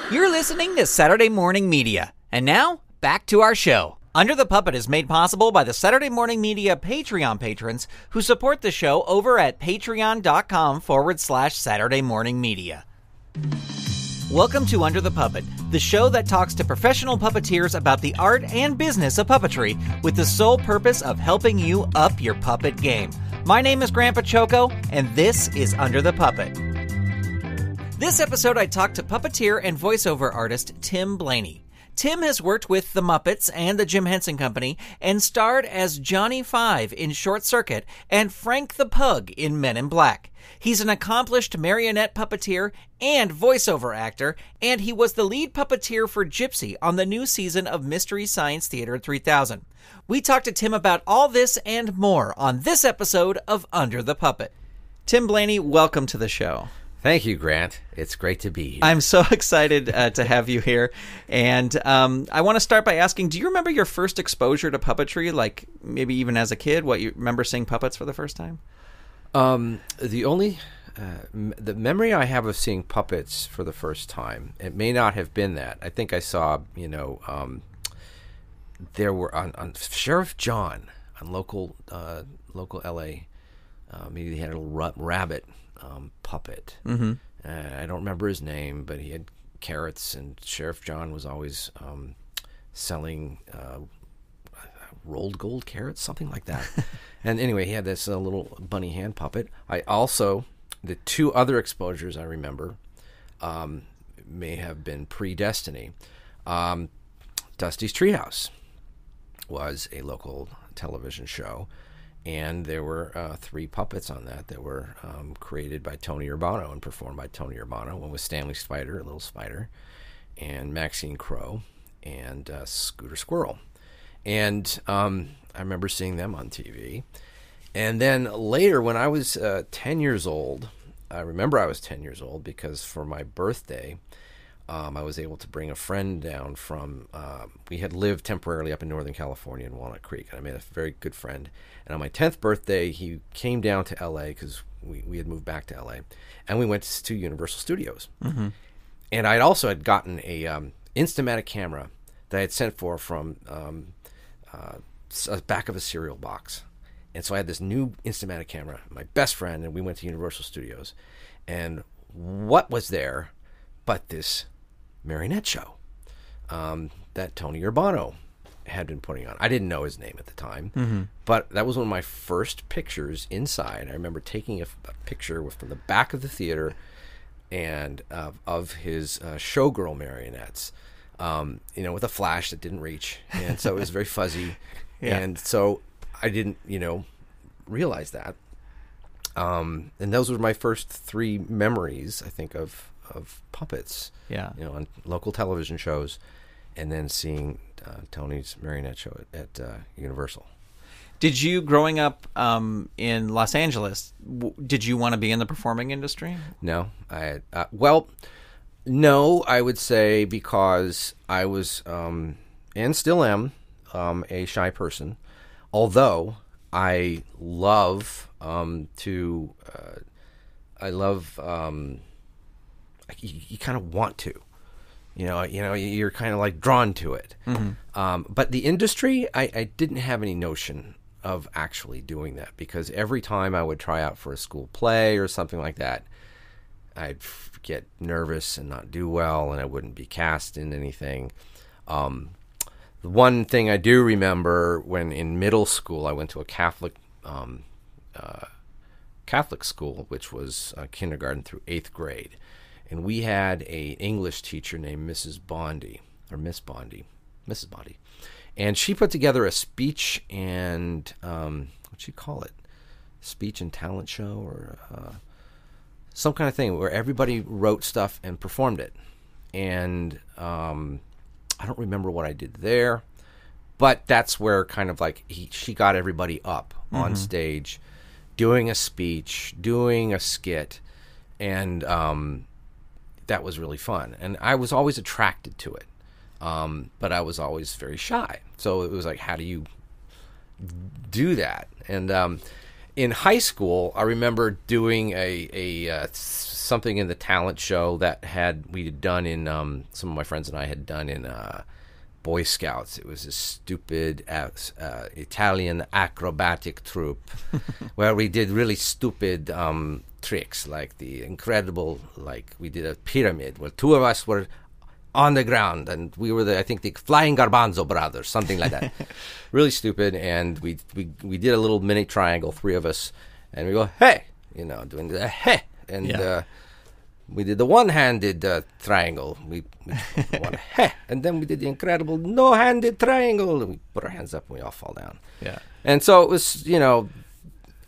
You're listening to Saturday Morning Media. And now, back to our show. Under the Puppet is made possible by the Saturday Morning Media Patreon patrons who support the show over at patreon.com/Saturday Morning Media. Welcome to Under the Puppet, the show that talks to professional puppeteers about the art and business of puppetry with the sole purpose of helping you up your puppet game. My name is Grandpa Choco, and this is Under the Puppet. This episode, I talked to puppeteer and voiceover artist Tim Blaney. Tim has worked with the Muppets and the Jim Henson Company and starred as Johnny Five in Short Circuit and Frank the Pug in Men in Black. He's an accomplished marionette puppeteer and voiceover actor, and he was the lead puppeteer for Gypsy on the new season of Mystery Science Theater 3000. We talked to Tim about all this and more on this episode of Under the Puppet. Tim Blaney, welcome to the show. Thank you, Grant. It's great to be here. I'm so excited to have you here. And I want to start by asking, do you remember your first exposure to puppetry, like maybe even as a kid, what you remember seeing puppets for the first time? The memory I have of seeing puppets for the first time, it may not have been that. I think I saw, there were on Sheriff John on local L.A., maybe they had a little rabbit puppet. Mm-hmm. I don't remember his name, but he had carrots, and Sheriff John was always selling rolled gold carrots, something like that. And anyway, he had this little bunny hand puppet. The two other exposures I remember may have been pre-Destiny. Dusty's Treehouse was a local television show, and there were three puppets on that were created by Tony Urbano and performed by Tony Urbano. One was Stanley Spider, a little spider, and Maxine Crow, and Scooter Squirrel. And I remember seeing them on TV. And then later, when I was 10 years old, I remember I was 10 years old because for my birthday, I was able to bring a friend down from, we had lived temporarily up in Northern California in Walnut Creek. And I made a very good friend. And on my 10th birthday, he came down to L.A. because we had moved back to L.A. And we went to Universal Studios. Mm-hmm. And I also had gotten a Instamatic camera that I had sent for from back of a cereal box. And so I had this new Instamatic camera, my best friend, and we went to Universal Studios. And what was there but this marionette show that Tony Urbano had been putting on. I didn't know his name at the time, mm-hmm. but that was one of my first pictures inside. I remember taking a picture from the back of the theater and of his showgirl marionettes, with a flash that didn't reach. And so it was very fuzzy. Yeah. And so I didn't, realize that. And those were my first three memories, I think, of puppets. Yeah. On local television shows, and then seeing Tony's marionette show at Universal. Did you, growing up in Los Angeles, did you want to be in the performing industry? No. No, I would say because I was, and still am, a shy person. Although I love you kind of want to. You're kind of like drawn to it. Mm-hmm. But the industry, I didn't have any notion of actually doing that because every time I would try out for a school play or something like that, I'd get nervous and not do well, and I wouldn't be cast in anything. The one thing I do remember when in middle school, I went to a Catholic school, which was kindergarten through 8th grade. And we had a English teacher named Mrs. Bondi. And she put together a speech and, what'd you call it? Speech and talent show or some kind of thing where everybody wrote stuff and performed it. And I don't remember what I did there, but that's where kind of like she got everybody up on stage, doing a speech, doing a skit, and that was really fun. And I was always attracted to it, but I was always very shy. So it was like, how do you do that? And in high school, I remember doing a something in the talent show that we had done in some of my friends and I had done in Boy Scouts. It was a stupid Italian acrobatic troupe where we did really stupid tricks, like the incredible, like we did a pyramid where two of us were on the ground and we were I think the Flying Garbanzo Brothers, something like that. Really stupid. And we did a little mini triangle, three of us, and we go, hey, doing the hey. And we did the one-handed triangle. We went, hey. And then we did the incredible no-handed triangle. And we put our hands up and we all fall down. Yeah. And so it was,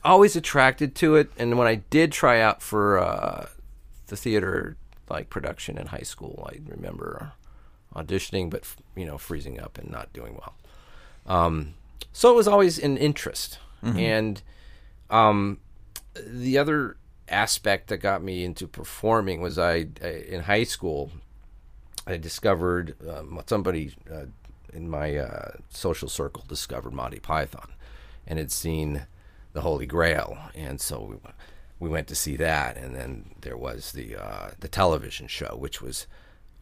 always attracted to it. And when I did try out for the theater production in high school, I remember auditioning, but freezing up and not doing well. So it was always an interest. And the other aspect that got me into performing was in high school, I discovered somebody in my social circle discovered Monty Python and had seen the Holy Grail, and so we went to see that. And then there was the television show, which was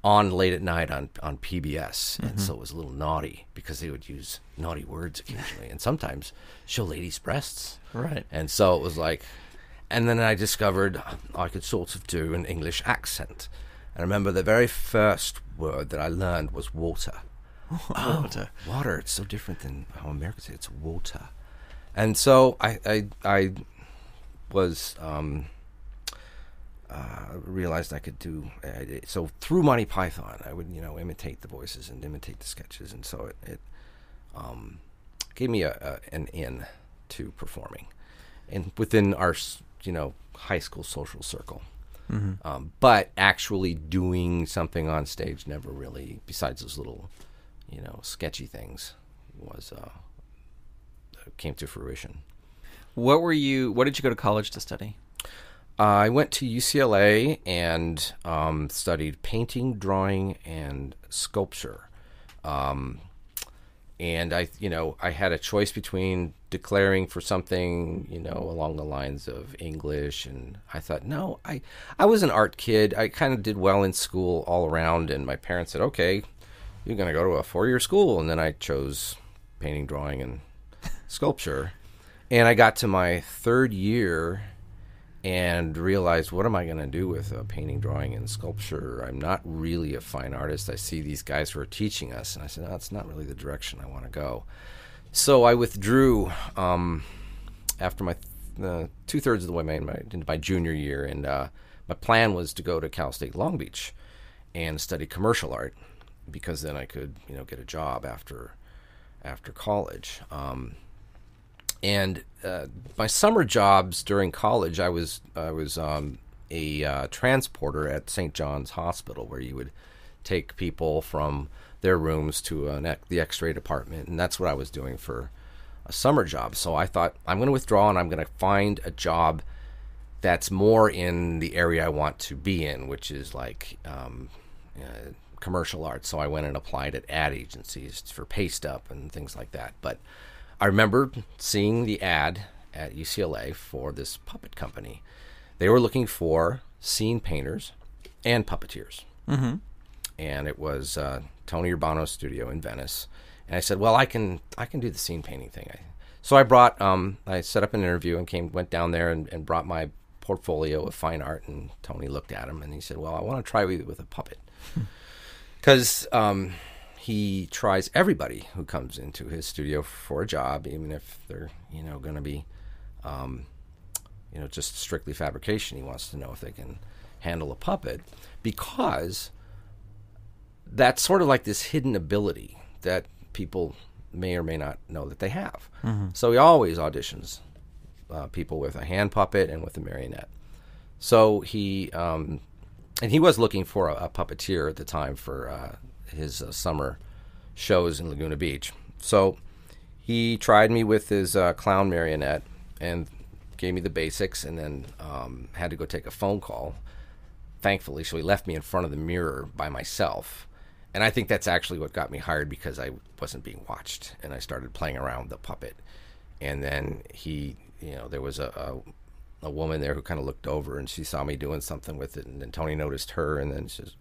on late at night on PBS, and so it was a little naughty because they would use naughty words occasionally, and sometimes show ladies' breasts. Right. And so it was like, and then I discovered I could sort of do an English accent. And I remember the very first word that I learned was water. Water. Water. It's so different than how Americans say it's water. And so I was realized I could do so through Monty Python. I would imitate the voices and imitate the sketches, and so it gave me an in to performing, and within our high school social circle. But actually doing something on stage never really, besides those little sketchy things, was came to fruition. What did you go to college to study? I went to UCLA and studied painting, drawing, and sculpture. And I had a choice between declaring for something, along the lines of English. And I thought, no, I was an art kid. I kind of did well in school all around. And my parents said, okay, you're going to go to a 4-year school. And then I chose painting, drawing, and sculpture. And I got to my third year and realized, what am I going to do with painting, drawing, and sculpture? I'm not really a fine artist. I see these guys who are teaching us, and I said, no, that's not really the direction I want to go. So I withdrew after my 2/3 of the way into my junior year, and my plan was to go to Cal State Long Beach and study commercial art, because then I could get a job after college. And my summer jobs during college, I was a transporter at St. John's Hospital, where you would take people from their rooms to the X-ray department, and that's what I was doing for a summer job. So I thought, I'm going to withdraw, and I'm going to find a job that's more in the area I want to be in, which is commercial art. So I went and applied at ad agencies for pay stub and things like that. But I remember seeing the ad at UCLA for this puppet company. They were looking for scene painters and puppeteers. Mm-hmm. And it was Tony Urbano's studio in Venice. And I said, well, I can do the scene painting thing. So I set up an interview and went down there and brought my portfolio of fine art, and Tony looked at him and he said, well, I want to try with a puppet. Because he tries everybody who comes into his studio for a job, even if they're, going to be, just strictly fabrication. He wants to know if they can handle a puppet, because that's sort of like this hidden ability that people may or may not know that they have. Mm-hmm. So he always auditions people with a hand puppet and with a marionette. So he was looking for a puppeteer at the time for his summer shows in Laguna Beach. So he tried me with his clown marionette and gave me the basics, and then had to go take a phone call, thankfully. So he left me in front of the mirror by myself. And I think that's actually what got me hired, because I wasn't being watched, and I started playing around with the puppet. And then he there was a woman there who kind of looked over, and she saw me doing something with it, and then Tony noticed her, and then she says,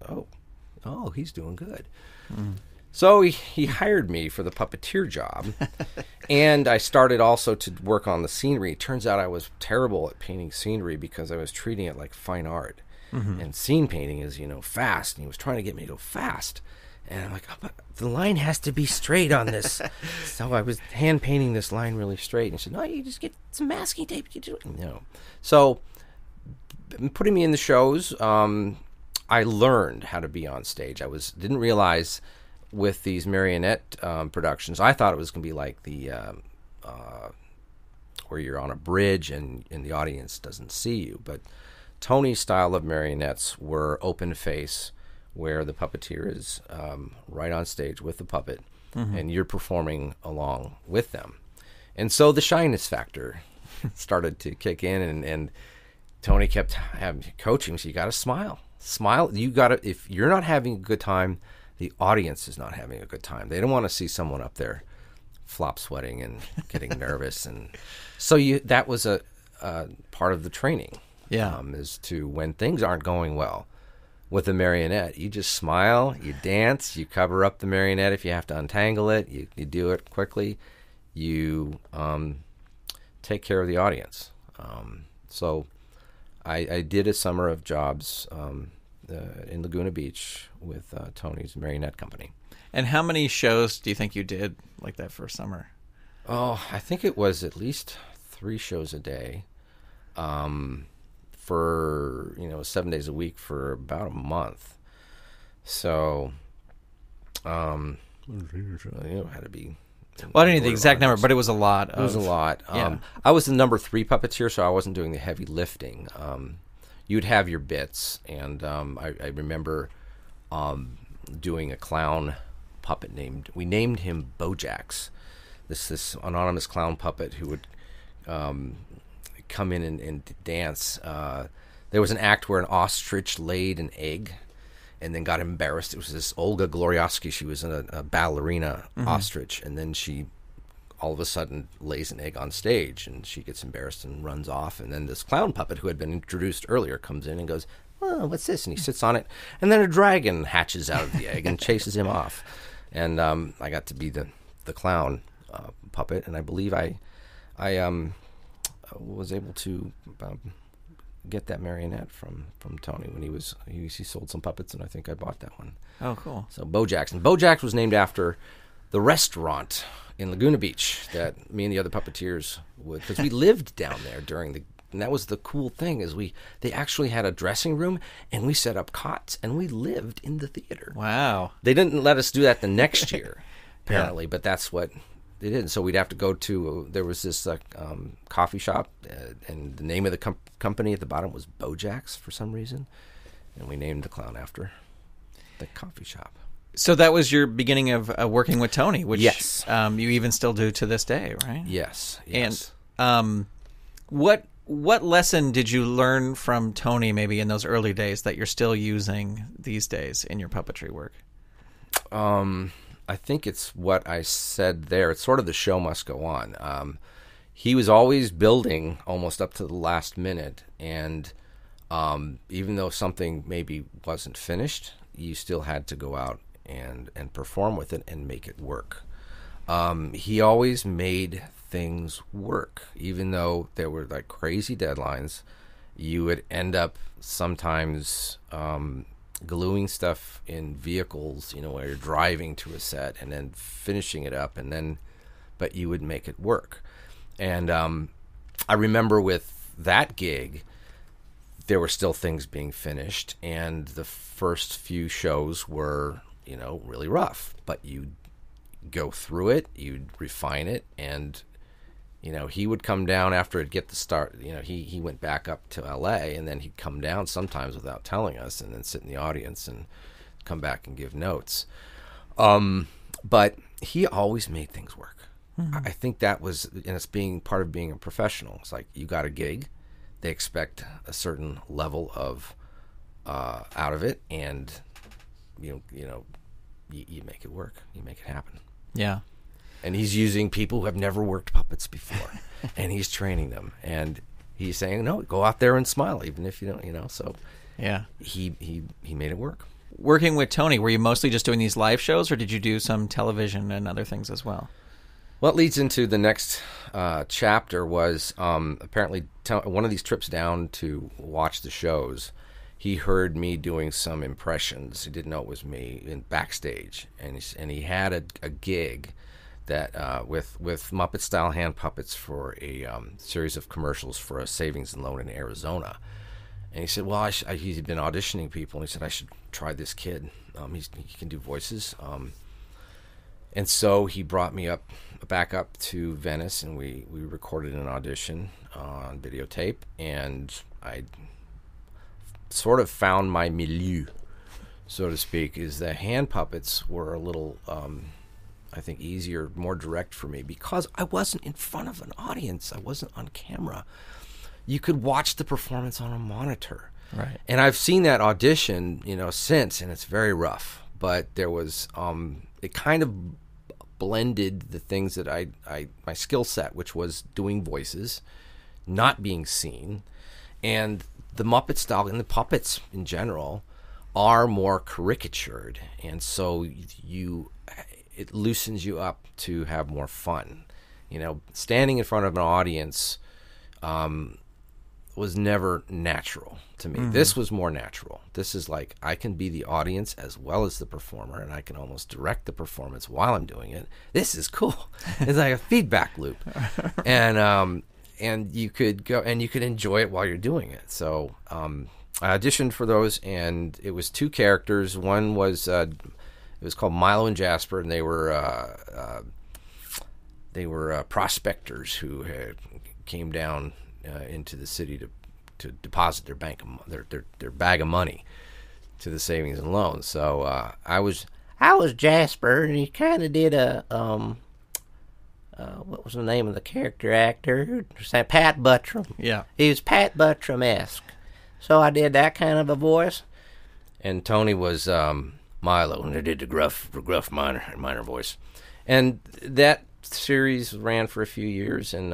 oh, he's doing good. So he hired me for the puppeteer job, and I started also to work on the scenery. It turns out I was terrible at painting scenery because I was treating it like fine art. And scene painting is, fast, and he was trying to get me to go fast. And I'm like, but the line has to be straight on this. So I was hand painting this line really straight, and he said, no, you just get some masking tape. You do it. So putting me in the shows, I learned how to be on stage. Didn't realize with these marionette productions, I thought it was going to be like the where you're on a bridge and the audience doesn't see you. But Tony's style of marionettes were open face, where the puppeteer is right on stage with the puppet, and you're performing along with them. And so the shyness factor started to kick in, and Tony kept coaching me. So you got to smile. Smile. If you're not having a good time, the audience is not having a good time. They don't want to see someone up there flop sweating and getting nervous. And so that was a part of the training. Yeah. Is to, when things aren't going well with a marionette, you just smile, you dance, you cover up the marionette if you have to untangle it, you do it quickly, you take care of the audience. So I did a summer of jobs in Laguna Beach with Tony's marionette company. And how many shows do you think you did like that first summer? Oh, I think it was at least 3 shows a day. For 7 days a week for about a month. So had to be, well, I didn't know the exact number, but it was a lot. It was a lot. Yeah. I was the number 3 puppeteer, so I wasn't doing the heavy lifting. You'd have your bits, and I remember doing a clown puppet we named him Bojax, this anonymous clown puppet who would come in and dance. There was an act where an ostrich laid an egg and then got embarrassed. It was this Olga Glorioski. She was a ballerina ostrich, and then she all of a sudden lays an egg on stage, and she gets embarrassed and runs off. And then this clown puppet who had been introduced earlier comes in and goes, oh, what's this? And he sits on it, and then a dragon hatches out of the egg and chases him off. And I got to be the clown puppet, and I believe I was able to get that marionette from Tony when he sold some puppets, and I think I bought that one. Oh, cool. So Bojax. And Bojax was named after the restaurant in Laguna Beach that me and the other puppeteers would, because we lived down there and that was the cool thing, is they actually had a dressing room, and we set up cots, and we lived in the theater. Wow. They didn't let us do that the next year, apparently, but that's what they did. So we'd have to go to, there was this coffee shop, and the name of the company at the bottom was Bojax for some reason, and we named the clown after the coffee shop. So that was your beginning of working with Tony, which yes. You even still do to this day, right? Yes. And what lesson did you learn from Tony maybe in those early days that you're still using these days in your puppetry work? I think it's what I said there. It's sort of the show must go on. He was always building almost up to the last minute, and even though something maybe wasn't finished, you still had to go out and perform with it and make it work. He always made things work, even though there were like crazy deadlines. You would end up sometimes gluing stuff in vehicles, where you're driving to a set and then finishing it up, but you would make it work. And I remember with that gig, there were still things being finished, and the first few shows were, really rough, but you'd go through it, you'd refine it, and he would come down after it'd get the start. He went back up to LA, and then he'd come down sometimes without telling us, and then sit in the audience and come back and give notes. But he always made things work. Mm-hmm. I think that was, and it's being part of being a professional. It's like, you got a gig, they expect a certain level of out of it, and you make it work. You make it happen. Yeah. And he's using people who have never worked puppets before, and he's training them. And he's saying, no, go out there and smile, even if you don't, So yeah, he made it work. Working with Tony, were you mostly just doing these live shows, or did you do some television and other things as well? What leads into the next chapter was apparently one of these trips down to watch the shows, he heard me doing some impressions. He didn't know it was me in backstage, and he had a gig that with Muppet-style hand puppets for a series of commercials for a savings and loan in Arizona. And he said, well, he'd been auditioning people, and he said, I should try this kid. He can do voices. And so he brought me back up to Venice, and we recorded an audition on videotape, and I sort of found my milieu, so to speak, is that hand puppets were a little... I think easier, more direct for me because I wasn't in front of an audience. I wasn't on camera. You could watch the performance on a monitor. Right. And I've seen that audition, since, and it's very rough. But there was, it kind of blended the things that my skill set, which was doing voices, not being seen, and the Muppet style and the puppets in general are more caricatured, and so it loosens you up to have more fun. Standing in front of an audience was never natural to me. Mm-hmm. This was more natural. This is like I can be the audience as well as the performer, and I can almost direct the performance while I'm doing it. This is cool. It's like a feedback loop, and you could go and you could enjoy it while you're doing it. So I auditioned for those, and it was 2 characters. One was it was called Milo and Jasper, and they were prospectors who came down into the city to deposit their bag of money to the savings and loans. So I was Jasper, and he kind of did a what was the name of the character actor? Pat Buttram. Yeah, he was Pat Buttram-esque. So I did that kind of a voice, and Tony was Milo, and I did the gruff minor voice, and that series ran for a few years, and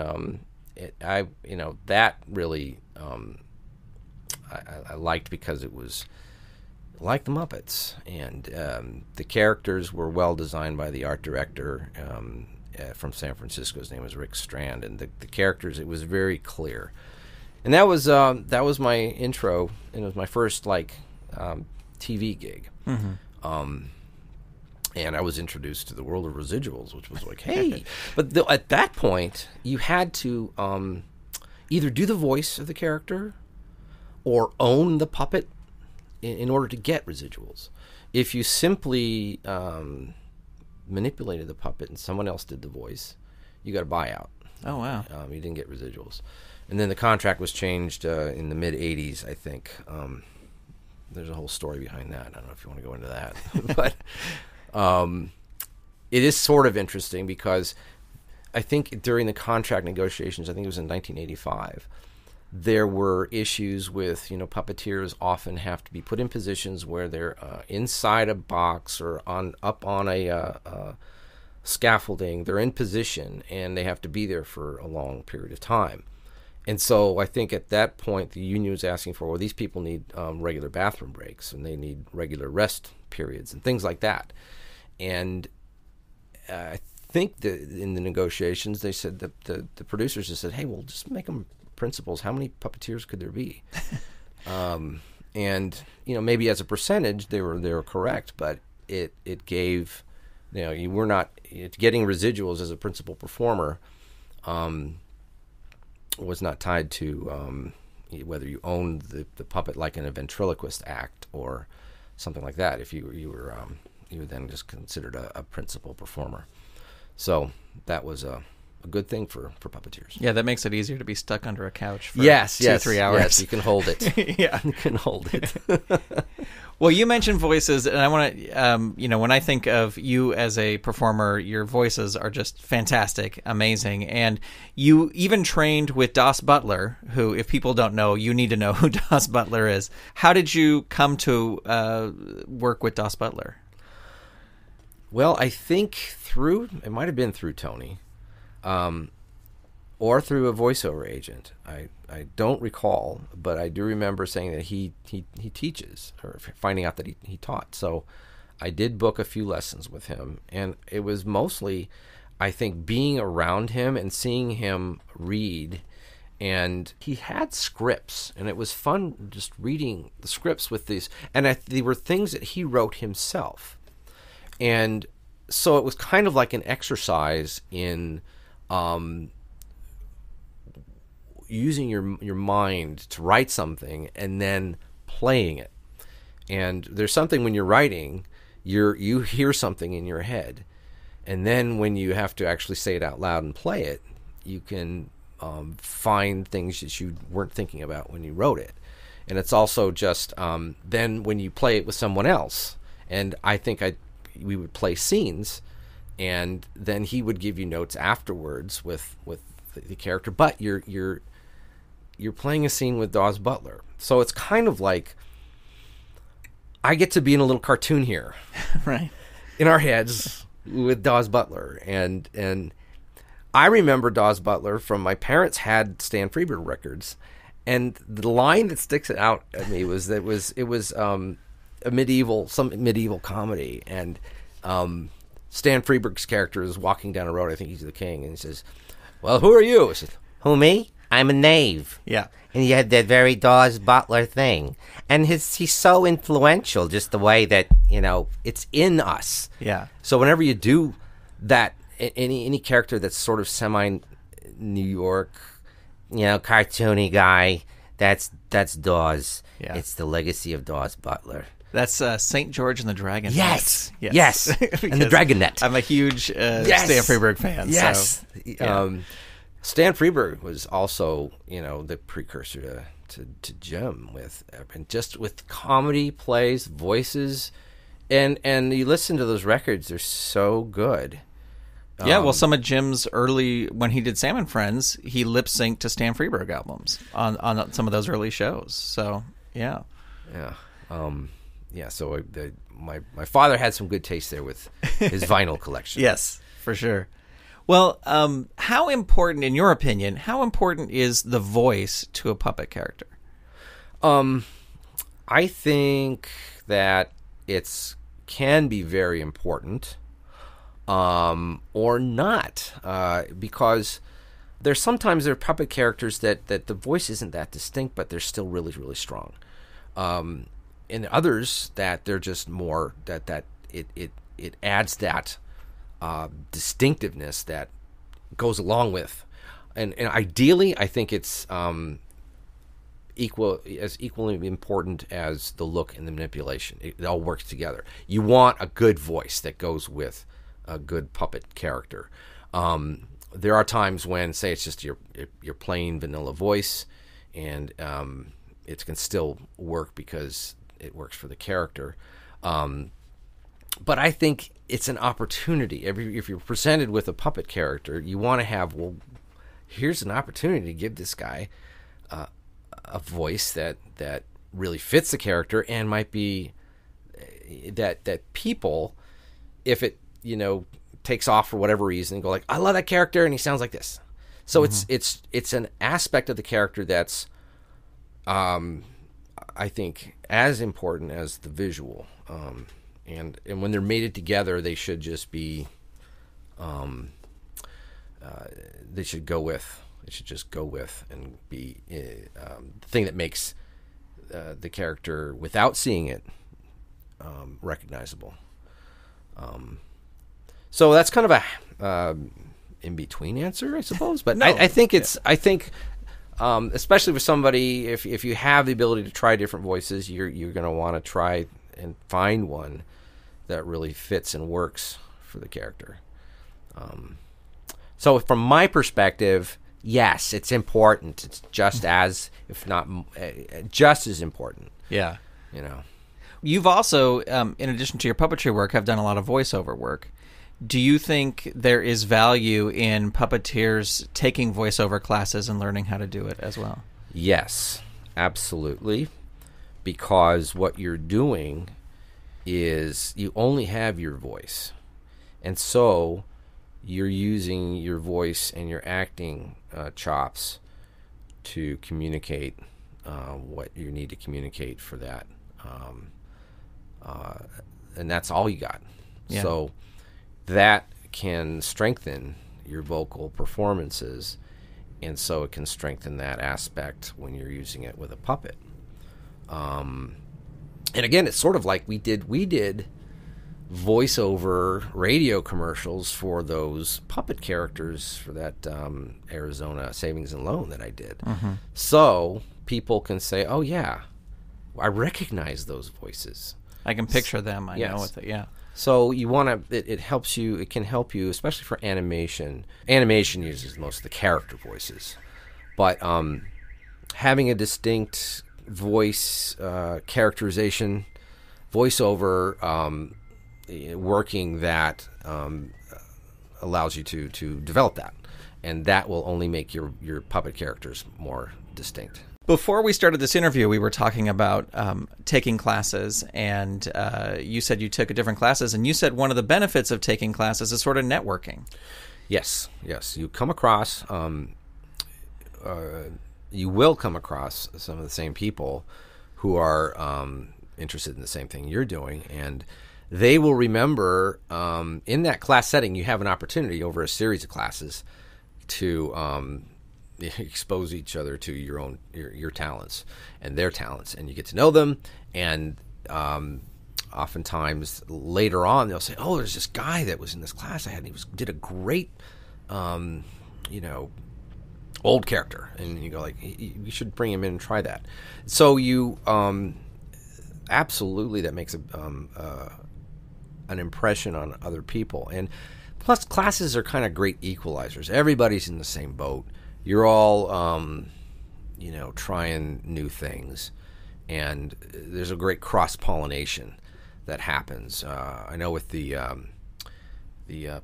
that really I liked because it was like the Muppets, and the characters were well designed by the art director from San Francisco. His name was Rick Strand, and the characters, it was very clear, and that was my intro, and it was my first TV gig. Mm-hmm. And I was introduced to the world of residuals, which was like, hey. But at that point, you had to either do the voice of the character or own the puppet in order to get residuals. If you simply manipulated the puppet and someone else did the voice, you got a buyout. Oh, wow. You didn't get residuals. And then the contract was changed in the mid-'80s, I think. There's a whole story behind that. I don't know if you want to go into that. But it is sort of interesting because I think during the contract negotiations, I think it was in 1985, there were issues with, puppeteers often have to be put in positions where they're inside a box or up on a scaffolding. They're in position, and they have to be there for a long period of time. And so I think at that point, the union was asking for, well, these people need regular bathroom breaks, and they need regular rest periods and things like that. And I think that in the negotiations, they said that the producers just said, hey, well, just make them principals. How many puppeteers could there be? And, maybe as a percentage, they were correct, but it gave, you were not getting residuals as a principal performer. Was not tied to whether you owned the puppet like in a ventriloquist act or something like that. If you were then just considered a principal performer. So that was a good thing for puppeteers. Yeah, that makes it easier to be stuck under a couch for 2-3 hours. Yes, you can hold it. Yeah, you can hold it. Well, you mentioned voices, and I want to, when I think of you as a performer, your voices are just fantastic, amazing. And you even trained with Das Butler, who, if people don't know, you need to know who Das Butler is. How did you come to work with Das Butler? Well, I think it might have been through Tony, or through a voiceover agent. I don't recall, but I do remember saying that he teaches, or finding out that he taught. So I did book a few lessons with him, and it was mostly, I think, being around him and seeing him read. And he had scripts, and it was fun just reading the scripts with these. And they were things that he wrote himself. And so it was kind of like an exercise in using your mind to write something and then playing it. And there's something when you're writing, you hear something in your head. And then when you have to actually say it out loud and play it, you can find things that you weren't thinking about when you wrote it. And it's also just then when you play it with someone else, and I think we would play scenes, and then he would give you notes afterwards with the character. But you're playing a scene with Dawes Butler, so it's kind of like I get to be in a little cartoon here, right, in our heads with Dawes Butler, and I remember Dawes Butler from my parents had Stan Freberg records, and the line that sticks out at me was that it was a medieval comedy, and Stan Freberg's character is walking down a road. I think he's the king, and he says, "Well, who are you?" I said, "Who, me? I'm a knave." Yeah. And he had that very Dawes Butler thing. And he's so influential, just the way that, it's in us. Yeah. So whenever you do that, any character that's sort of semi-New York, cartoony guy, that's Dawes. Yeah. It's the legacy of Dawes Butler. That's St. George and the Dragon. Yes. Yes. And the Dragonette. I'm a huge Stan Freberg fan. Yes. So, Stan Freberg was also, the precursor to Jim with comedy plays, voices, and you listen to those records, they're so good. Yeah, well, some of Jim's early, when he did Sam and Friends, he lip synced to Stan Freberg albums on some of those early shows. So, yeah. Yeah. So my father had some good taste there with his vinyl collection. Yes, for sure. Well, how important, in your opinion, is the voice to a puppet character? I think that it can be very important, or not, because there are puppet characters that the voice isn't that distinct, but they're still really, really strong. And others that they're just more that it adds that distinctiveness that goes along with, and ideally, I think it's equally important as the look and the manipulation. It all works together. You want a good voice that goes with a good puppet character. There are times when, say, it's just your plain vanilla voice, and it can still work because it works for the character. But I think it's an opportunity. If you're presented with a puppet character, you want to have, here's an opportunity to give this guy a voice that really fits the character, and might be that people, if it takes off for whatever reason, go like, I love that character, and he sounds like this. So it's an aspect of the character that's I think as important as the visual. And when they're mated together, they should just be they should go with. It should just go with and be the thing that makes the character, without seeing it, recognizable. So that's kind of a in-between answer, I suppose. But no, I think it's especially with somebody, if you have the ability to try different voices, you're going to want to try and find one that really fits and works for the character. So from my perspective, yes, it's important. It's just as, if not just as important. Yeah. You've also, in addition to your puppetry work, have done a lot of voiceover work. Do you think there is value in puppeteers taking voiceover classes and learning how to do it as well? Yes, absolutely. Because what you're doing is you only have your voice. And so you're using your voice and your acting chops to communicate what you need to communicate for that. And that's all you got. Yeah. So that can strengthen your vocal performances, and so it can strengthen that aspect when you're using it with a puppet. And again, it's sort of like we did voiceover radio commercials for those puppet characters for that Arizona savings and loan that I did. Mm-hmm. So people can say, oh yeah, I recognize those voices. I can picture them. I Yes. know what yeah. So you want to, it helps you, it can help you, especially for animation. Animation uses most of the character voices. But having a distinct voice characterization, voiceover, working that allows you to develop that. And that will only make your puppet characters more distinct. Before we started this interview, we were talking about taking classes, and you said you took different classes, and you said one of the benefits of taking classes is sort of networking. Yes. You come across, you will come across some of the same people who are interested in the same thing you're doing, and they will remember in that class setting, you have an opportunity over a series of classes to expose each other to your talents and their talents, and you get to know them. And oftentimes later on they'll say, oh, there's this guy that was in this class I had, and he did a great old character, and you go like, you should bring him in and try that. So you absolutely, that makes an impression on other people. And plus, classes are kind of great equalizers. Everybody's in the same boat. You're all, trying new things, and there's a great cross-pollination that happens. I know with the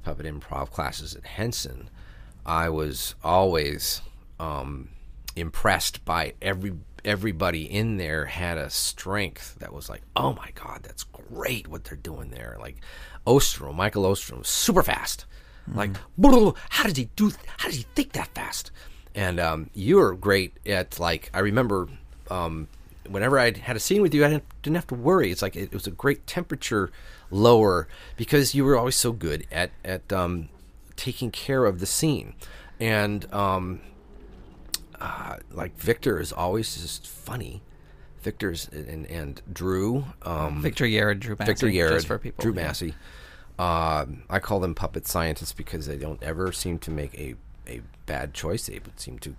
puppet improv classes at Henson, I was always impressed by everybody in there had a strength that was like, oh my God, that's great what they're doing there. Like Michael Ostrom, super fast. Like, how did he think that fast? And you were great at, like, I remember whenever I had a scene with you, I didn't have to worry. It's like it was a great temperature lower because you were always so good at taking care of the scene. And like Victor is always just funny. Victor's and Drew. Victor Yared, Drew Massey. Victor Yared, just for people. Drew Massey. I call them puppet scientists because they don't ever seem to make a bad choice. They seem to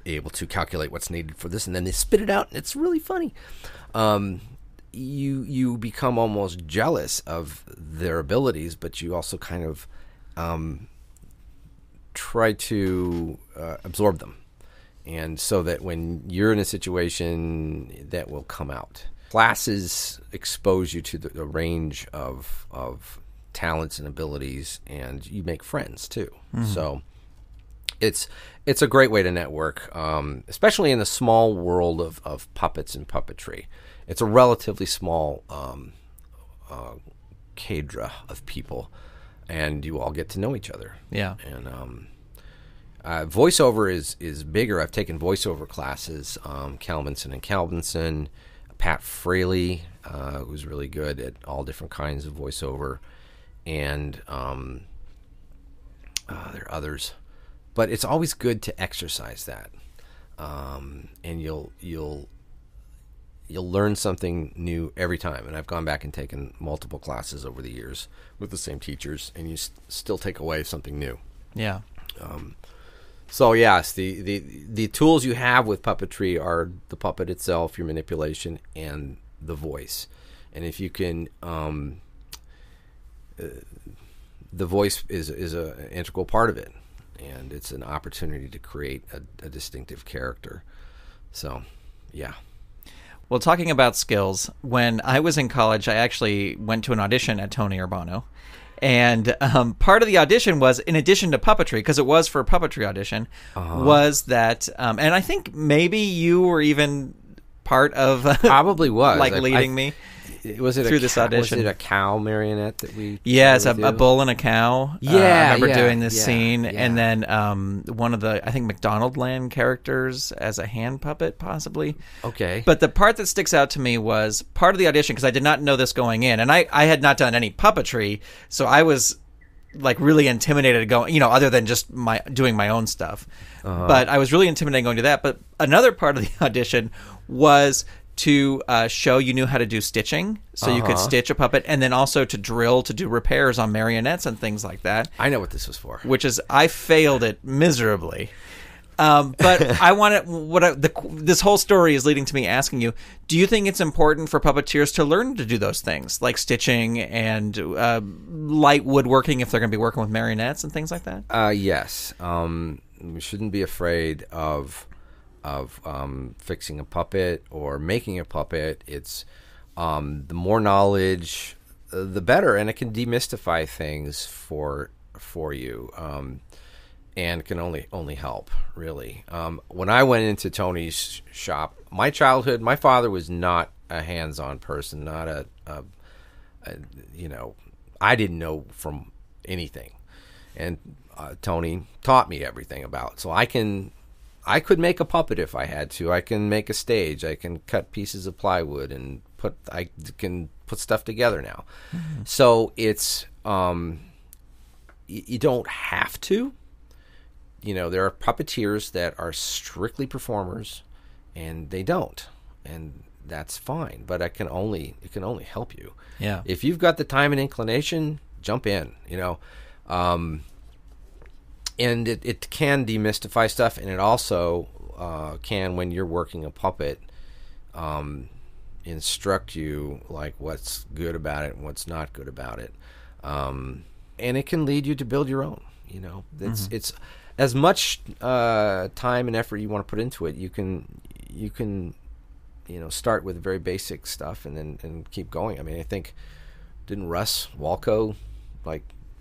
be able to calculate what's needed for this, and then they spit it out, and it's really funny. You become almost jealous of their abilities, but you also kind of try to absorb them, and so that when you're in a situation, that will come out. Classes expose you to the range of talents and abilities, and you make friends too. So it's a great way to network, especially in the small world of puppets and puppetry. It's a relatively small cadre of people, and you all get to know each other. Yeah. And voiceover is bigger. I've taken voiceover classes, Calvinson and Calvinson, Pat Fraley, who's really good at all different kinds of voiceover, and there are others. But it's always good to exercise that, and you'll learn something new every time. And I've gone back and taken multiple classes over the years with the same teachers, and you still take away something new. Yeah. So yes, the tools you have with puppetry are the puppet itself, your manipulation, and the voice. And if you can, the voice is an integral part of it, and it's an opportunity to create a distinctive character. So, yeah. Well, talking about skills, when I was in college, I actually went to an audition at Tony Urbano. And part of the audition was, in addition to puppetry, because it was for a puppetry audition, was that, and I think maybe you were even part of probably was like leading me. through this audition. Was it a cow marionette that we? Yes, a bull and a cow. Yeah, I remember doing this scene, yeah. and then one of the, I think, McDonald Land characters as a hand puppet, possibly. Okay. But the part that sticks out to me was part of the audition, because I did not know this going in, and I had not done any puppetry, so I was like really intimidated going, other than just doing my own stuff. But I was really intimidated going to that. But another part of the audition was to show you knew how to do stitching, so you could stitch a puppet, and then also to drill to do repairs on marionettes and things like that. I know what this was for. Which is, I failed it miserably. But I want to. This whole story is leading to me asking you: do you think it's important for puppeteers to learn to do those things, like stitching and light woodworking, if they're going to be working with marionettes and things like that? Yes. We shouldn't be afraid of fixing a puppet or making a puppet. It's the more knowledge, the better, and it can demystify things for you. And can only help, really. When I went into Tony's shop, my childhood, my father was not a hands-on person, not I didn't know from anything. And Tony taught me everything about. So I I could make a puppet if I had to. I can make a stage. I can cut pieces of plywood and I can put stuff together now. Mm-hmm. So it's you don't have to. There are puppeteers that are strictly performers, and they don't, and that's fine. But it can only help you. Yeah. If you've got the time and inclination, jump in. And it can demystify stuff, and it also can, when you're working a puppet, instruct you like what's good about it and what's not good about it, and it can lead you to build your own. It's as much time and effort you want to put into it. You can start with very basic stuff and keep going. I mean, I think, didn't Russ Walco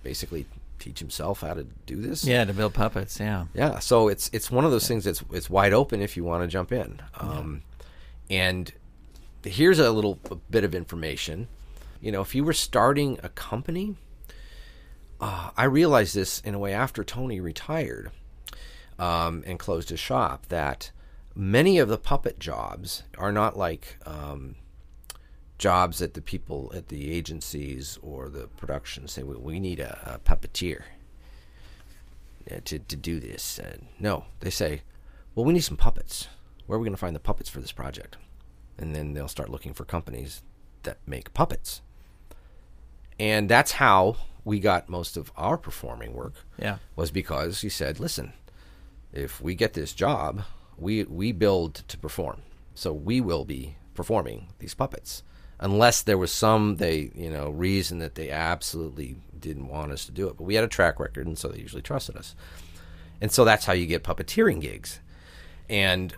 basically teach himself how to do this? Yeah, to build puppets. Yeah. So it's one of those things that's it's wide open if you want to jump in. And here's a bit of information. If you were starting a company. I realized this in a way after Tony retired and closed his shop, that many of the puppet jobs are not like jobs that the people at the agencies or the productions say, we need a puppeteer to do this. No, they say, well, we need some puppets. Where are we going to find the puppets for this project? And then they'll start looking for companies that make puppets. And that's how we got most of our performing work. Was because he said, listen, if we get this job, we build to perform. So we will be performing these puppets. Unless there was some reason that they absolutely didn't want us to do it. But we had a track record, and so they usually trusted us. And so that's how you get puppeteering gigs. And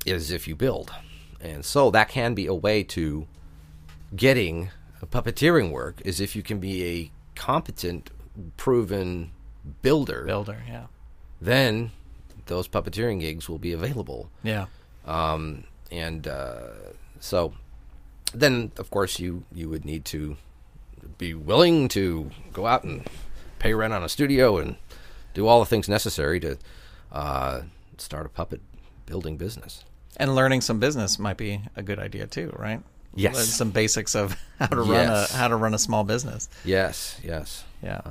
is if you build. And so that can be a way to getting puppeteering work, is if you can be a competent, proven builder. Then those puppeteering gigs will be available. So then, of course, you would need to be willing to go out and pay rent on a studio and do all the things necessary to start a puppet building business. And learning some business might be a good idea too, right? Yes. Learn some basics of how to run a small business. Yes. Yeah.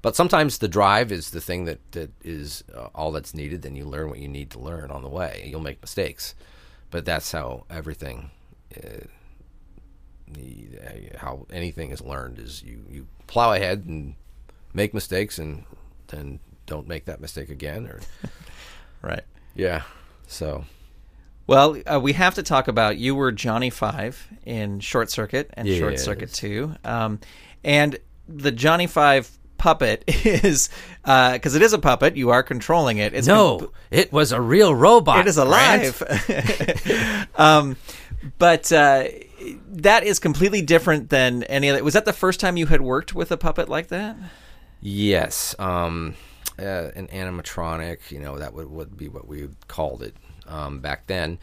But sometimes the drive is the thing that is all that's needed. Then you learn what you need to learn on the way. You'll make mistakes, but that's how everything, how anything is learned, is you plow ahead and make mistakes, and then don't make that mistake again. Or right. Yeah. So. Well, we have to talk about, you were Johnny Five in Short Circuit and Short Circuit 2. And the Johnny Five puppet is, because it is a puppet, you are controlling it. It was a real robot. It is alive. But that is completely different than any other. Was that the first time you had worked with a puppet like that? Yes. An animatronic, that would be what we called it. back then.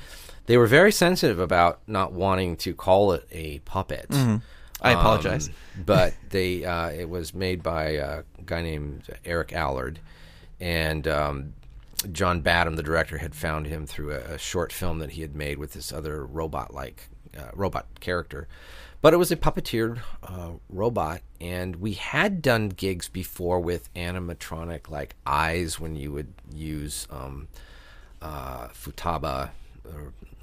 They were very sensitive about not wanting to call it a puppet. I apologize. But it was made by a guy named Eric Allard, and John Badham, the director, had found him through a short film that he had made with this other robot character. But it was a puppeteered robot, and we had done gigs before with animatronic like eyes when you would use Futaba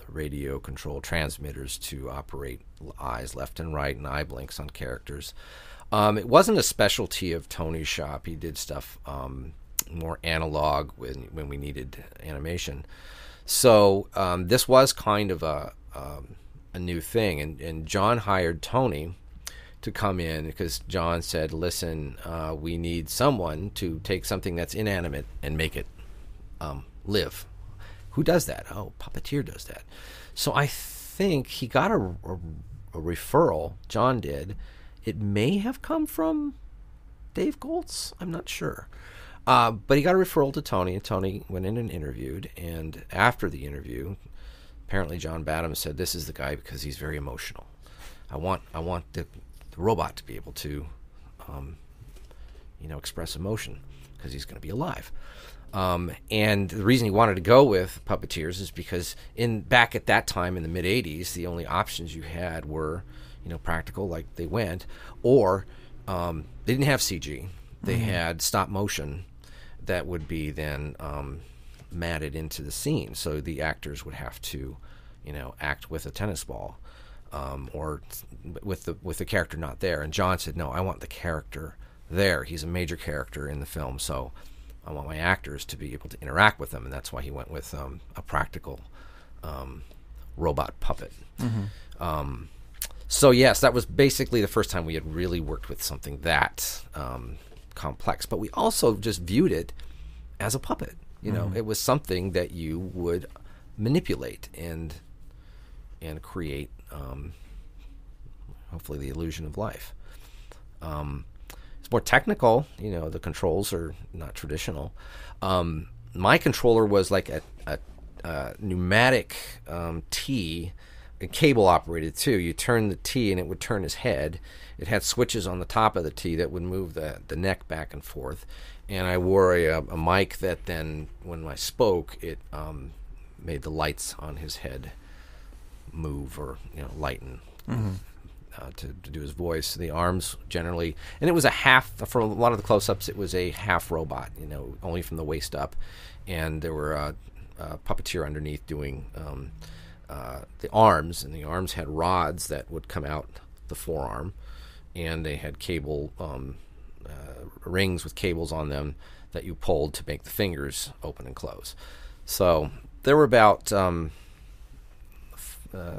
radio control transmitters to operate eyes left and right and eye blinks on characters. It wasn't a specialty of Tony's shop. He did stuff more analog when we needed animation. So this was kind of a new thing, and John hired Tony to come in because John said, listen, we need someone to take something that's inanimate and make it live. Who does that? Oh, Puppeteer does that. So I think he got a referral, John did. It may have come from Dave Goltz, I'm not sure. But he got a referral to Tony, and Tony went in and interviewed, and after the interview, apparently John Badham said, this is the guy because he's very emotional. I want the robot to be able to express emotion because he's going to be alive. And the reason he wanted to go with puppeteers is because back at that time in the mid 80s, the only options you had were, practical, like they went, or they didn't have CG. They had stop motion that would be then matted into the scene. So the actors would have to, act with a tennis ball, or with the character not there. And John said, no, I want the character there. He's a major character in the film, so I want my actors to be able to interact with them, and that's why he went with a practical robot puppet. So yes, that was basically the first time we had really worked with something that complex. But we also just viewed it as a puppet. It was something that you would manipulate and create, hopefully, the illusion of life. It's more technical. The controls are not traditional. My controller was like a pneumatic T, a cable operated too. You turn the T and it would turn his head. It had switches on the top of the T that would move the neck back and forth. And I wore a mic that then, when I spoke, it made the lights on his head move or lighten. To do his voice. The arms generally, and it was a half, for a lot of the close-ups, it was a half robot, only from the waist up, and there were a puppeteer underneath doing the arms, and the arms had rods that would come out the forearm, and they had cable rings with cables on them that you pulled to make the fingers open and close. So there were about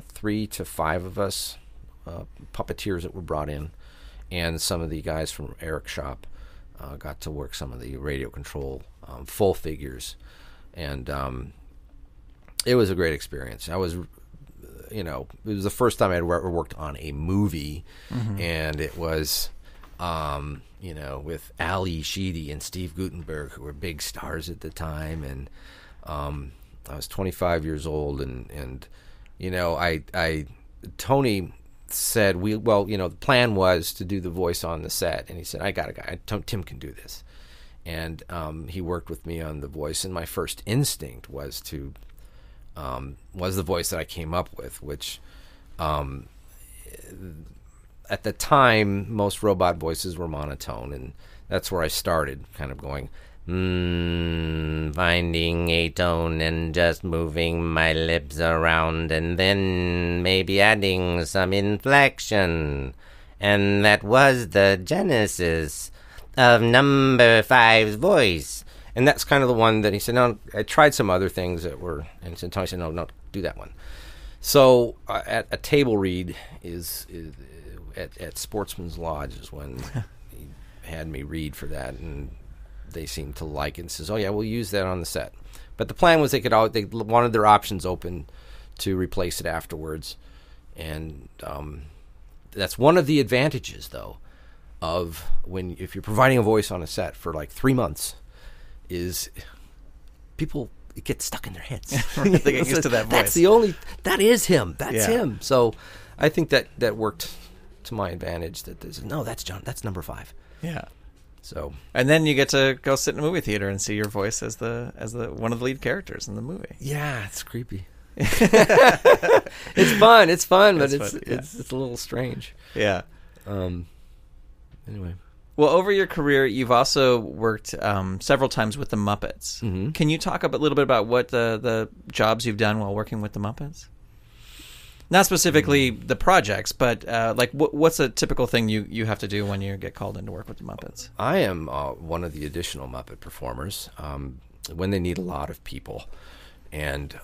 3 to 5 of us puppeteers that were brought in, and some of the guys from Eric's shop got to work some of the radio control full figures, and it was a great experience. It was the first time I'd ever worked on a movie, and it was with Ali Sheedy and Steve Guttenberg, who were big stars at the time, and I was 25 years old, and Tony said, the plan was to do the voice on the set, and he said, I got a guy, Tim can do this, and he worked with me on the voice, and my first instinct was the voice that I came up with, which at the time most robot voices were monotone, and that's where I started kind of going, finding a tone and just moving my lips around and then maybe adding some inflection. And that was the genesis of number 5's voice. And that's kind of the one that he said, no, I tried some other things that were, and Tony said, no, do that one. So at a table read is at Sportsman's Lodge is when he had me read for that, and they seemed to like it and says, oh yeah, we'll use that on the set. But the plan was they wanted their options open to replace it afterwards. And that's one of the advantages, though, of if you're providing a voice on a set for like 3 months, is people get stuck in their heads. They get used to that voice. That is him. That's Yeah. him. So I think that worked to my advantage. That's John. That's number 5. Yeah. So, And then you get to go sit in a movie theater and see your voice as the one of the lead characters in the movie. yeah, it's creepy. It's fun. It's fun, but It's fun, yeah. it's a little strange. Yeah. Anyway. Well, over your career, you've also worked several times with the Muppets. Mm-hmm. Can you talk a little bit about what the jobs you've done while working with the Muppets? Not specifically the projects, but what's a typical thing you have to do when you get called in to work with the Muppets? I am one of the additional Muppet performers when they need a lot of people, and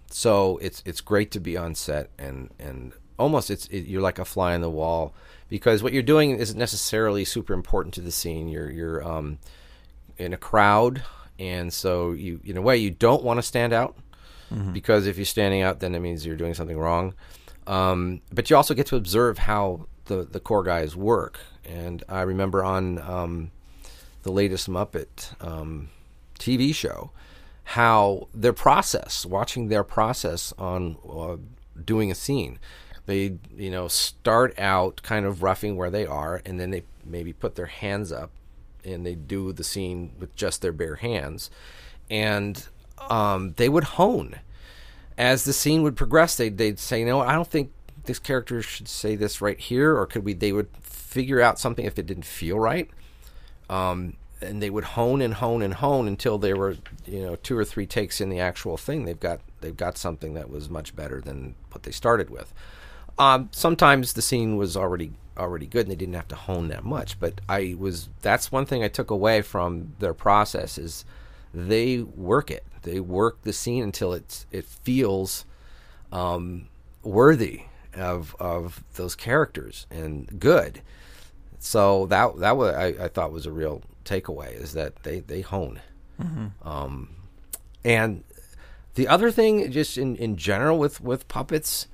so it's great to be on set and almost you're like a fly on the wall, because what you're doing isn't necessarily super important to the scene. You're in a crowd, and so you in a way you don't want to stand out. Mm-hmm. Because if you're standing out, then it means you're doing something wrong. But you also get to observe how the core guys work. And I remember on the latest Muppet TV show, how watching their process on doing a scene. They, start out kind of roughing where they are, and then they maybe put their hands up, and they do the scene with just their bare hands. And they would hone as the scene would progress. They'd say, I don't think this character should say this right here, or they would figure out something if it didn't feel right. And they would hone and hone and hone until there were, 2 or 3 takes in the actual thing. They've got something that was much better than what they started with. Sometimes the scene was already good and they didn't have to hone that much, but that's one thing I took away from their process is they work it. They work the scene until it feels worthy of those characters and good. So that was, I thought was a real takeaway, is that they hone. Mm-hmm. And the other thing, just in general with puppets,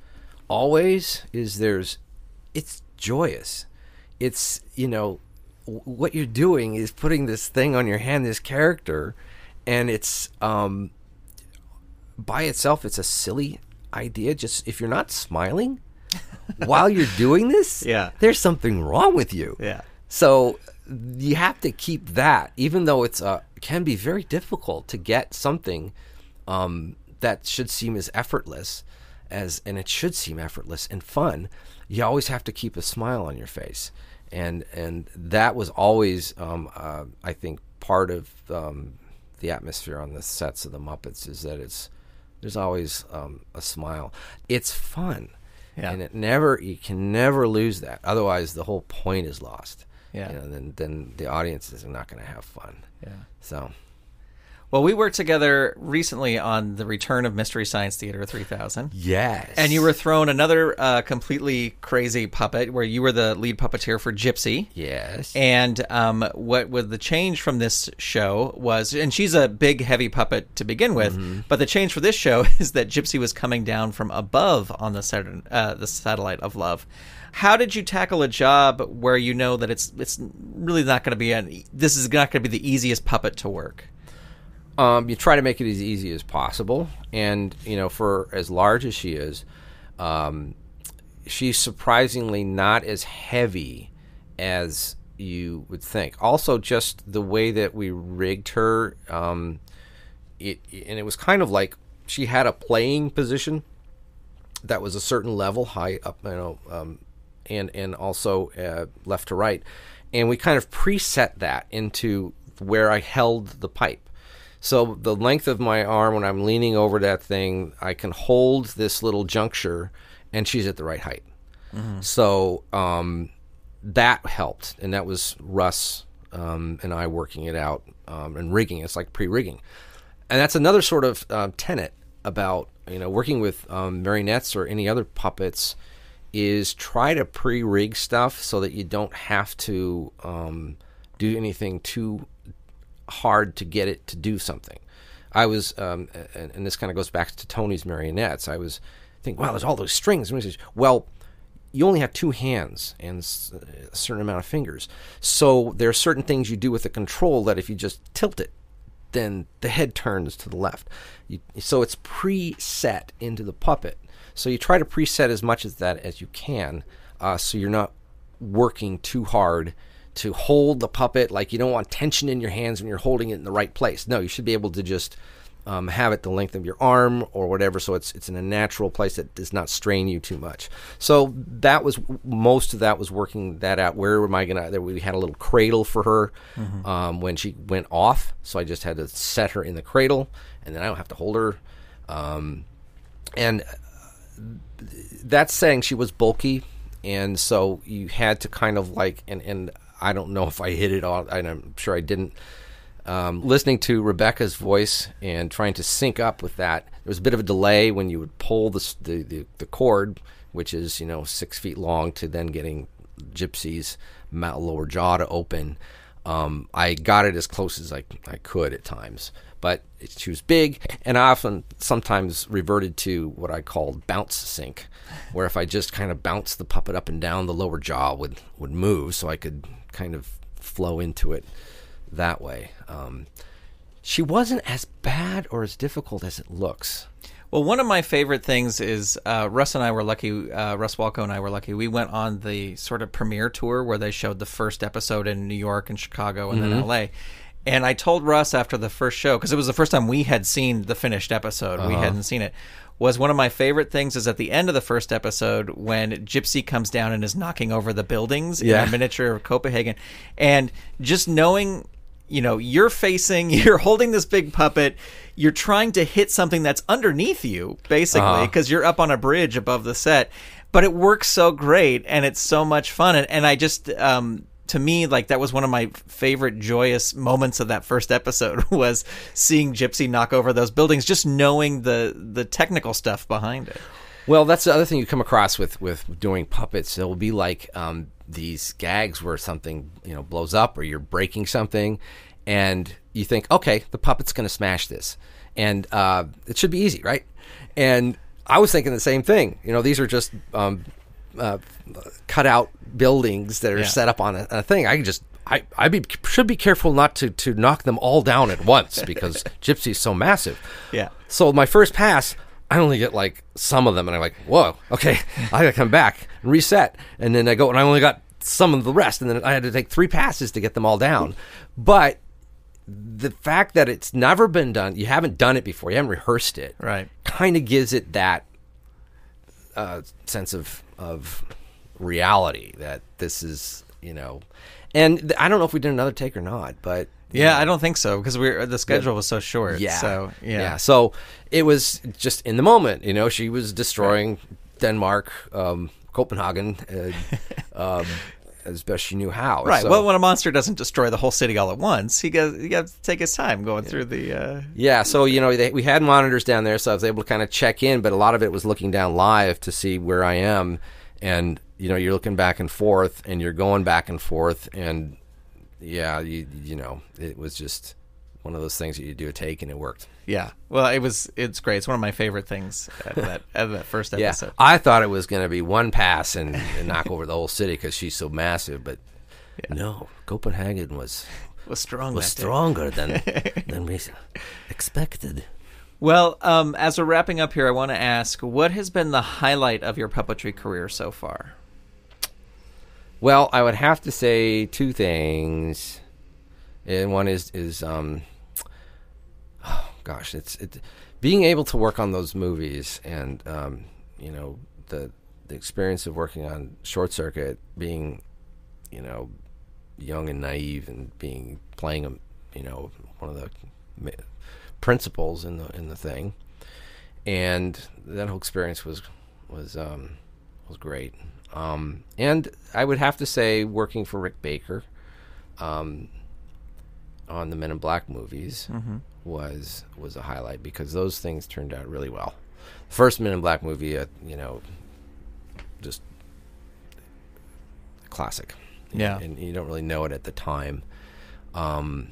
always is it's joyous. It's, what you're doing is putting this thing on your hand, this character, and it's by itself, it's a silly idea. Just if you're not smiling while you're doing this, yeah, there's something wrong with you. Yeah. So you have to keep that, even though it can be very difficult to get something that should seem as effortless and it should seem effortless and fun. You always have to keep a smile on your face, and that was always, I think, part of the atmosphere on the sets of the Muppets, is that there's always a smile. It's fun, yeah, and you can never lose that. Otherwise, the whole point is lost. Yeah, then the audiences are not going to have fun. Yeah. So, well, we worked together recently on the return of Mystery Science Theater 3000. Yes, and you were thrown another completely crazy puppet where you were the lead puppeteer for Gypsy. Yes, and what was the change from this show was, and she's a big, heavy puppet to begin with, mm-hmm. but the change for this show is that Gypsy was coming down from above on the satellite of love. How did you tackle a job where you know that it's really not going to be this is not going to be the easiest puppet to work? You try to make it as easy as possible, and for as large as she is, she's surprisingly not as heavy as you would think. Also, just the way that we rigged her, it was kind of like she had a playing position that was a certain level, high up, and also left to right, and we kind of preset that into where I held the pipe. So the length of my arm when I'm leaning over that thing, I can hold this little juncture, and she's at the right height. Mm-hmm. So that helped, and that was Russ and I working it out and rigging. It's like pre-rigging, and that's another sort of tenet about working with marionettes or any other puppets, is try to pre-rig stuff so that you don't have to do anything too hard to get it to do something. I was, and this kind of goes back to Tony's marionettes, I was thinking, wow, there's all those strings. Well, you only have 2 hands and a certain amount of fingers. So there are certain things you do with the control that if you just tilt it then the head turns to the left. So it's preset into the puppet. So you try to preset as much as that as you can, so you're not working too hard to hold the puppet. Like, you don't want tension in your hands when you're holding it in the right place. No, you should be able to just have it the length of your arm or whatever, so it's in a natural place that does not strain you too much. So that was most of that was working that out. Where am I gonna? We had a little cradle for her when she went off, so I just had to set her in the cradle, and then I don't have to hold her. And that's saying she was bulky, and so you had to kind of like, and I don't know if I hit it all, and I'm sure I didn't. Listening to Rebecca's voice and trying to sync up with that, there was a bit of a delay when you would pull the cord, which is 6 feet long, to then getting Gypsy's lower jaw to open. I got it as close as I could at times, but she was big, and I sometimes reverted to what I called bounce sync, where if I just kind of bounced the puppet up and down, the lower jaw would move, so I could kind of flow into it that way. She wasn't as bad or as difficult as it looks. Well, one of my favorite things is Russ and I were lucky. Russ Walco and I were lucky. We went on the sort of premiere tour where they showed the first episode in New York and Chicago and then L.A. And I told Russ after the first show, because it was the first time we had seen the finished episode. We hadn't seen it. Was one of my favorite things is at the end of the first episode when Gypsy comes down and is knocking over the buildings in a miniature of Copenhagen. And just knowing, you're holding this big puppet, you're trying to hit something that's underneath you, basically, because you're up on a bridge above the set. But it works so great, and it's so much fun. And I just, to me, like, that was one of my favorite joyous moments of that first episode, was seeing Gypsy knock over those buildings, just knowing the technical stuff behind it. Well, that's the other thing you come across with doing puppets. It will be like these gags where something blows up, or you're breaking something, and you think, okay, the puppet's going to smash this, and it should be easy, right? And I was thinking the same thing. These are just cut out buildings that are set up on a thing. I should be careful not to knock them all down at once, because Gypsy's so massive. Yeah. So my first pass, I only get like some of them, and I'm like, whoa, okay, I gotta come back and reset. And then I go, and I only got some of the rest, and then I had to take 3 passes to get them all down. But the fact that it's never been done, you haven't done it before, you haven't rehearsed it, right, kind of gives it that sense of reality that this is, and I don't know if we did another take or not, but I don't think so, because the schedule was so short. So so it was just in the moment. She was destroying Denmark, Copenhagen, as best she knew how. Right. So, well, when a monster doesn't destroy the whole city all at once, he got to take his time going through the. So we had monitors down there, so I was able to kind of check in, but a lot of it was looking down live to see where I am, and you're looking back and forth, and you're going back and forth, and it was just one of those things that you do a take, and it worked. Yeah. Well, it's great. It's one of my favorite things out of that first episode. I thought it was going to be one pass and knock over the whole city because she's so massive, but no, Copenhagen was stronger than we expected. Well, as we're wrapping up here, I want to ask, what has been the highlight of your puppetry career so far? Well, I would have to say 2 things, and one is it's being able to work on those movies, and the experience of working on Short Circuit, being young and naive, and playing one of the principals in the thing, and that whole experience was great. And I would have to say working for Rick Baker on the Men in Black movies was a highlight, because those things turned out really well. First Men in Black movie, just a classic. Yeah. And you don't really know it at the time. And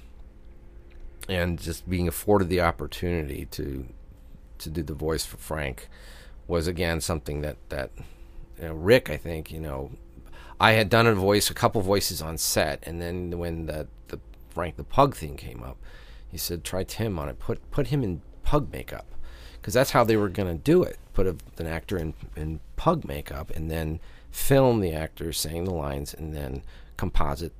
just being afforded the opportunity to do the voice for Frank was, again, something that Rick, I think, I had done a couple voices on set, and then when the Frank the Pug thing came up, He said, try Tim on it. Put him in pug makeup. Because that's how they were going to do it. Put an actor in pug makeup and then film the actor saying the lines and then composite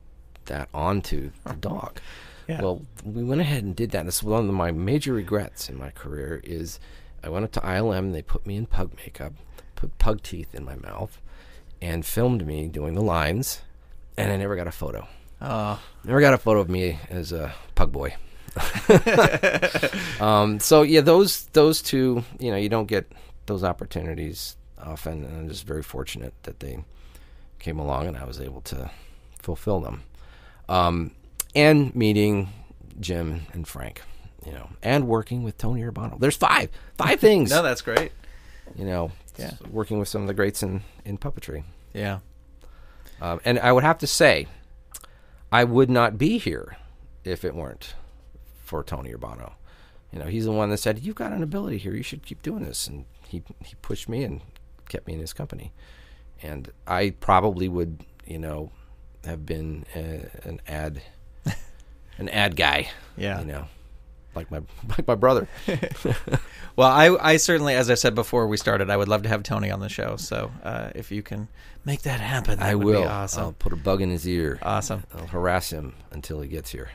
that onto the dog. Yeah. Well, we went ahead and did that. This is one of my major regrets in my career is I went up to ILM, they put me in pug makeup, put pug teeth in my mouth, and filmed me doing the lines, and I never got a photo. Never got a photo of me as a pug boy. So yeah, those two, you don't get those opportunities often, and I'm just very fortunate that they came along and I was able to fulfill them. And meeting Jim and Frank, and working with Tony Urbano. There's five things. No, that's great. Working with some of the greats in puppetry. Yeah. And I would have to say, I would not be here if it weren't for Tony Urbano. He's the one that said, you've got an ability here. You should keep doing this. And he pushed me and kept me in his company. And I probably would, have been an ad guy. Yeah. Like my brother. Well, I certainly, as I said before we started, I would love to have Tony on the show. So if you can make that happen, that would be awesome. I'll put a bug in his ear. Awesome. I'll harass him until he gets here.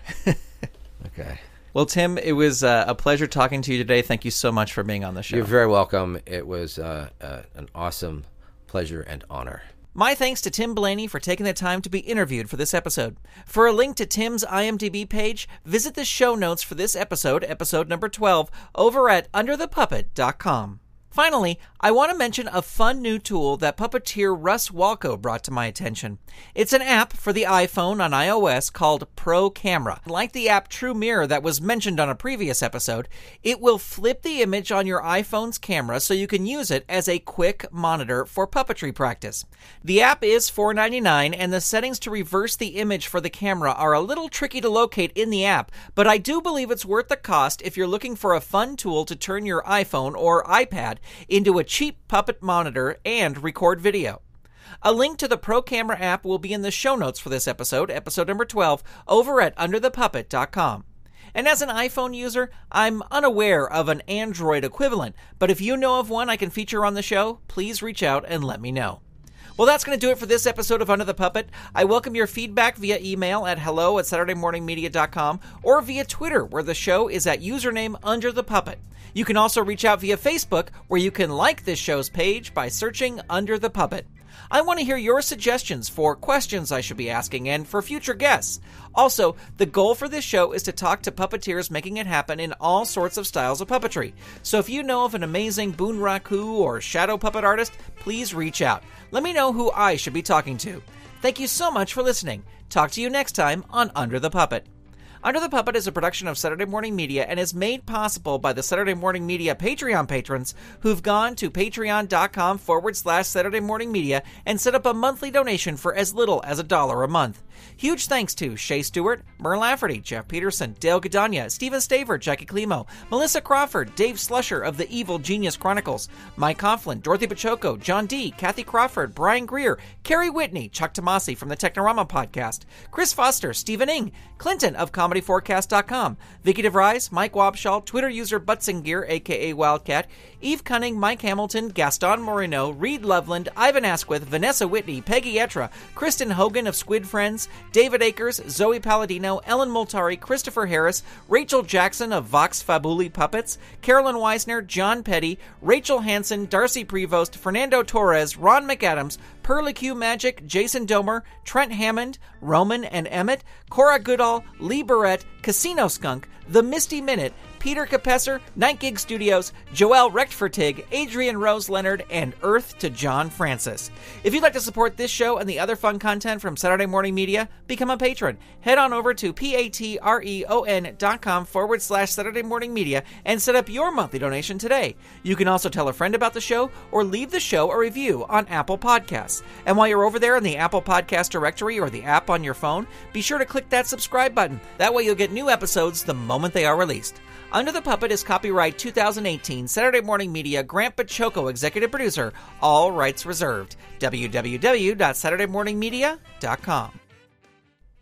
Okay. Well, Tim, it was a pleasure talking to you today. Thank you so much for being on the show. You're very welcome. It was an awesome pleasure and honor. My thanks to Tim Blaney for taking the time to be interviewed for this episode. For a link to Tim's IMDb page, visit the show notes for this episode number 12, over at underthepuppet.com. Finally, I want to mention a fun new tool that puppeteer Russ Walco brought to my attention. It's an app for the iPhone on iOS called Pro Camera. Like the app True Mirror that was mentioned on a previous episode, it will flip the image on your iPhone's camera so you can use it as a quick monitor for puppetry practice. The app is $4.99, and the settings to reverse the image for the camera are a little tricky to locate in the app, but I do believe it's worth the cost if you're looking for a fun tool to turn your iPhone or iPad into a cheap puppet monitor and record video. A link to the Pro Camera app will be in the show notes for this episode number 12, over at underthepuppet.com. And as an iPhone user, I'm unaware of an Android equivalent, but if you know of one I can feature on the show, please reach out and let me know. Well, that's going to do it for this episode of Under the Puppet. I welcome your feedback via email at hello@SaturdayMorningMedia.com or via Twitter, where the show is at username Under the Puppet. You can also reach out via Facebook, where you can like this show's page by searching Under the Puppet. I want to hear your suggestions for questions I should be asking and for future guests. Also, the goal for this show is to talk to puppeteers making it happen in all sorts of styles of puppetry. So if you know of an amazing bunraku or shadow puppet artist, please reach out. Let me know who I should be talking to. Thank you so much for listening. Talk to you next time on Under the Puppet. Under the Puppet is a production of Saturday Morning Media and is made possible by the Saturday Morning Media Patreon patrons who've gone to patreon.com/Saturday Morning Media and set up a monthly donation for as little as $1 a month. Huge thanks to Shay Stewart, Merle Lafferty, Jeff Peterson, Dale Gadania, Stephen Staver, Jackie Climo, Melissa Crawford, Dave Slusher of the Evil Genius Chronicles, Mike Coughlin, Dorothy Pachoco, John D., Kathy Crawford, Brian Greer, Carrie Whitney, Chuck Tomasi from the Technorama podcast, Chris Foster, Stephen Ing, Clinton of ComedyForecast.com, Vicky DeVries, Mike Wabshall, Twitter user Butzingear, a.k.a. Wildcat, Eve Cunning, Mike Hamilton, Gaston Moreno, Reed Loveland, Ivan Asquith, Vanessa Whitney, Peggy Etra, Kristen Hogan of Squid Friends, David Akers, Zoe Palladino, Ellen Multari, Christopher Harris, Rachel Jackson of Vox Fabuli Puppets, Carolyn Weisner, John Petty, Rachel Hansen, Darcy Prevost, Fernando Torres, Ron McAdams, Perlicue Magic, Jason Domer, Trent Hammond, Roman and Emmett, Cora Goodall, Lee Barrett, Casino Skunk, The Misty Minute, Peter Capesser, Night Gig Studios, Joelle Rechtfertig, Adrian Rose Leonard, and Earth to John Francis. If you'd like to support this show and the other fun content from Saturday Morning Media, become a patron. Head on over to patreon.com/Saturday Morning Media and set up your monthly donation today. You can also tell a friend about the show or leave the show a review on Apple Podcasts. And while you're over there in the Apple Podcast directory or the app on your phone, be sure to click that subscribe button. That way you'll get new episodes the moment they are released. Under the Puppet is copyright 2018, Saturday Morning Media, Grant Bachoco, executive producer, all rights reserved. www.SaturdayMorningMedia.com.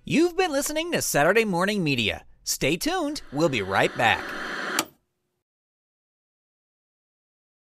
You've been listening to Saturday Morning Media. Stay tuned. We'll be right back.